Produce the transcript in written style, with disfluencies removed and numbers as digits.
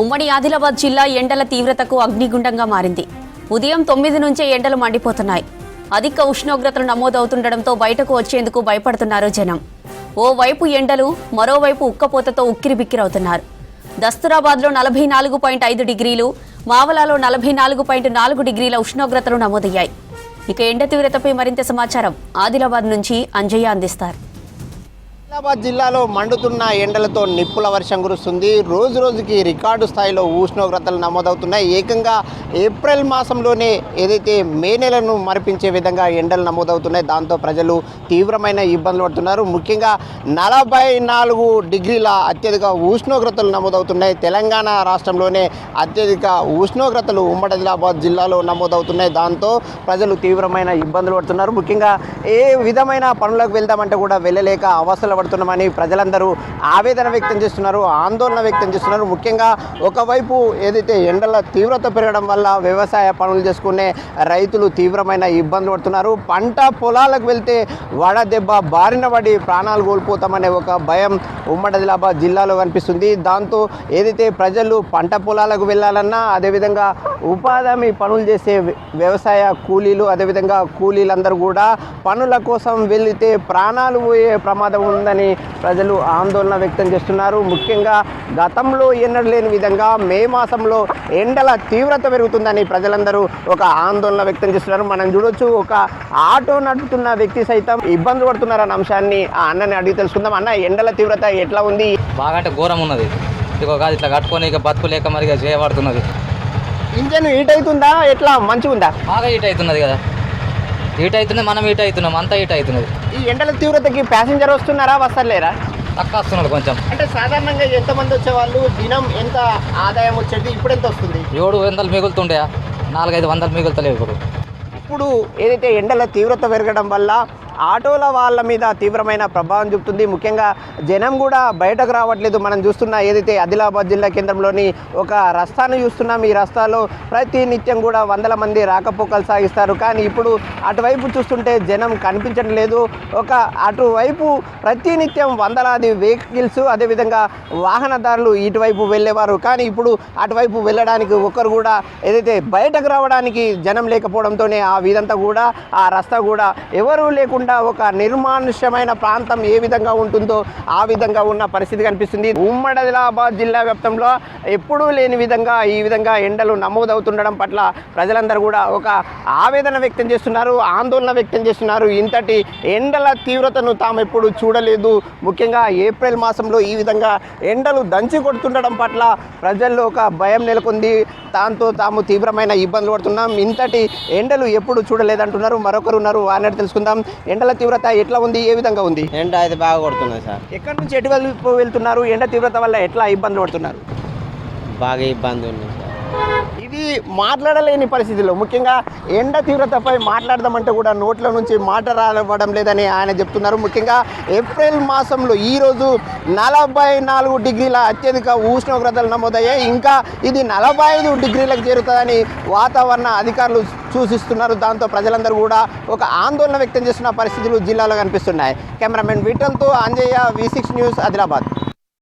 ఉమ్మడి ఆదిలాబాద్ జిల్లా ఎండల తీవ్రతకు అగ్నిగుండంగా మారింది. ఉదయం 9 నుంచే ఎండలు మండిపోతున్నాయి. అధిక ఉష్ణోగ్రతలు నమోదవుతుండటంతో బయటకు వచ్చేందుకు భయపడుతున్నారు జనం. ఓవైపు ఎండలు, మరోవైపు ఉక్కపోతతో ఉక్కిరిబిక్కిరవుతున్నారు. దస్తూరాబాద్లో 44.5 డిగ్రీలు, మావలాలో 44.4 డిగ్రీల ఉష్ణోగ్రతలు నమోదయ్యాయి. ఇక ఎండ తీవ్రతపై మరింత సమాచారం ఆదిలాబాద్ నుంచి అంజయ్య అందిస్తారు. ఆదిలాబాద్ జిల్లాలో మండుతున్న ఎండలతో నిప్పుల వర్షం కురుస్తుంది. రోజు రోజుకి రికార్డు స్థాయిలో ఉష్ణోగ్రతలు నమోదవుతున్నాయి. ఏకంగా ఏప్రిల్ మాసంలోనే ఏదైతే మే నెలను మరిపించే విధంగా ఎండలు నమోదవుతున్నాయి. దాంతో ప్రజలు తీవ్రమైన ఇబ్బందులు పడుతున్నారు. ముఖ్యంగా 44 డిగ్రీల అత్యధిక ఉష్ణోగ్రతలు నమోదవుతున్నాయి. తెలంగాణ రాష్ట్రంలోనే అత్యధిక ఉష్ణోగ్రతలు ఉమ్మడి ఆదిలాబాద్ జిల్లాలో నమోదవుతున్నాయి. దాంతో ప్రజలు తీవ్రమైన ఇబ్బందులు పడుతున్నారు. ముఖ్యంగా ఏ విధమైన పనులకు వెళ్దామంటే కూడా వెళ్ళలేక అవస్థలు పడుతున్నామని ప్రజలందరూ ఆవేదన వ్యక్తం చేస్తున్నారు, ఆందోళన వ్యక్తం చేస్తున్నారు. ముఖ్యంగా ఒకవైపు ఏదైతే ఎండల తీవ్రత పెరగడం వల్ల వ్యవసాయ పనులు చేసుకునే రైతులు తీవ్రమైన ఇబ్బందులు పడుతున్నారు. పంట పొలాలకు వెళ్తే వడదెబ్బ బారిన పడి ప్రాణాలు కోల్పోతామనే ఒక భయం ఉమ్మడి ఆదిలాబాద్ జిల్లాలో కనిపిస్తుంది. దాంతో ఏదైతే ప్రజలు పంట పొలాలకు వెళ్ళాలన్నా, అదేవిధంగా ఉపాధి హామీ పనులు చేసే వ్యవసాయ కూలీలు, అదేవిధంగా కూలీలందరూ కూడా పనుల కోసం వెళితే ప్రాణాలు పోయే ప్రమాదం ఉందని ప్రజలు ఆందోళన వ్యక్తం చేస్తున్నారు. ముఖ్యంగా గతంలో ఎన్నడూ లేని విధంగా మే మాసంలో ఎండల తీవ్రత పెరుగుతుందని ప్రజలందరూ ఒక ఆందోళన వ్యక్తం చేస్తున్నారు. మనం చూడొచ్చు, ఒక ఆటో నడుపుతున్న వ్యక్తి సైతం ఇబ్బందులు పడుతున్నారన్న అంశాన్ని ఆ అన్నని అడిగి తెలుసుకుందాం. అన్న, ఎండల తీవ్రత ఎట్లా ఉంది? బాగా అంటే ఘోరం ఉన్నది. ఇక కాదు ఇట్లా కట్టుకొని ఇక బతుకులేక మరిగా చేయబడుతున్నది. ఇంజన్ హీట్ అవుతుందా? ఎట్లా మంచిగా ఉందా? బాగా హీట్ అవుతున్నది కదా, హీట్ అవుతుంది, మనం హీట్ అవుతున్నాం, అంతా హీట్ అవుతున్నది. ఈ ఎండల తీవ్రతకి ప్యాసింజర్ వస్తున్నారా, వస్తలేరా? తక్కువ వస్తున్నాడు కొంచెం. అంటే సాధారణంగా ఎంతమంది వచ్చేవాళ్ళు, దినం ఎంత ఆదాయం వచ్చేది, ఇప్పుడు ఎంత వస్తుంది? 700 మిగులుతుండే, 400-500 మిగులుతలేవు ఇప్పుడు ఏదైతే ఎండల తీవ్రత పెరగడం వల్ల ఆటోల వాళ్ళ మీద తీవ్రమైన ప్రభావం చూపుతుంది. ముఖ్యంగా జనం కూడా బయటకు రావట్లేదు. మనం చూస్తున్న ఏదైతే ఆదిలాబాద్ జిల్లా కేంద్రంలోని ఒక రస్తాను చూస్తున్నాం. ఈ రస్తాలో ప్రతి నిత్యం కూడా వందల మంది రాకపోకలు సాగిస్తారు. కానీ ఇప్పుడు అటువైపు చూస్తుంటే జనం కనిపించడం లేదు. అటువైపు ప్రతి నిత్యం వందలాది వెహికల్స్, అదేవిధంగా వాహనదారులు ఇటువైపు వెళ్ళేవారు. కానీ ఇప్పుడు అటువైపు వెళ్ళడానికి ఒక్కరు కూడా ఏదైతే బయటకు రావడానికి జనం లేకపోవడంతోనే ఆ వీధంతా కూడా, ఆ రస్తా కూడా ఎవరు లేకుండా ఒక నిర్మానుష్యమైన ప్రాంతం ఏ విధంగా ఉంటుందో ఆ విధంగా ఉన్న పరిస్థితి కనిపిస్తుంది. ఉమ్మడి ఆదిలాబాద్ జిల్లా వ్యాప్తంలో ఎప్పుడూ లేని విధంగా ఈ విధంగా ఎండలు నమోదవుతుండడం పట్ల ప్రజలందరూ కూడా ఒక ఆవేదన వ్యక్తం చేస్తున్నారు, ఆందోళన వ్యక్తం చేస్తున్నారు. ఇంతటి ఎండల తీవ్రతను తాము ఎప్పుడు చూడలేదు. ముఖ్యంగా ఏప్రిల్ మాసంలో ఈ విధంగా ఎండలు దంచి కొడుతుండడం పట్ల ప్రజల్లో ఒక భయం నెలకొంది. దాంతో తాము తీవ్రమైన ఇబ్బందులు పడుతున్నాం. ఇంతటి ఎండలు ఎప్పుడు చూడలేదంటున్నారు. మరొకరు ఉన్నారు, వారిని తెలుసుకుందాం. ఎండల తీవ్రత ఎట్లా ఉంది, ఏ విధంగా ఉంది? ఎండ అయితే బాగా కొడుతుంది సార్. ఎక్కడి నుంచి ఎటువైపు వెళ్తున్నారు? ఎండ తీవ్రత వల్ల ఎట్లా ఇబ్బందులు పడుతున్నారు? బాగా ఇబ్బంది ఉంది సార్. ఇది మాట్లాడలేని పరిస్థితిలో, ముఖ్యంగా ఎండ తీవ్రతపై మాట్లాడదామంటే కూడా నోట్ల నుంచి మాట రావడం లేదని ఆయన చెప్తున్నారు. ముఖ్యంగా ఏప్రిల్ మాసంలో ఈరోజు 44 డిగ్రీల అత్యధిక ఉష్ణోగ్రతలు నమోదయ్యాయి. ఇంకా ఇది 45 డిగ్రీలకు చేరుతుందని వాతావరణ అధికారులు సూచిస్తున్నారు. దాంతో ప్రజలందరూ కూడా ఒక ఆందోళన వ్యక్తం చేస్తున్న పరిస్థితులు జిల్లాలో కనిపిస్తున్నాయి. కెమెరామెన్ విఠల్తో అంజయ్య, V6 న్యూస్, ఆదిలాబాద్.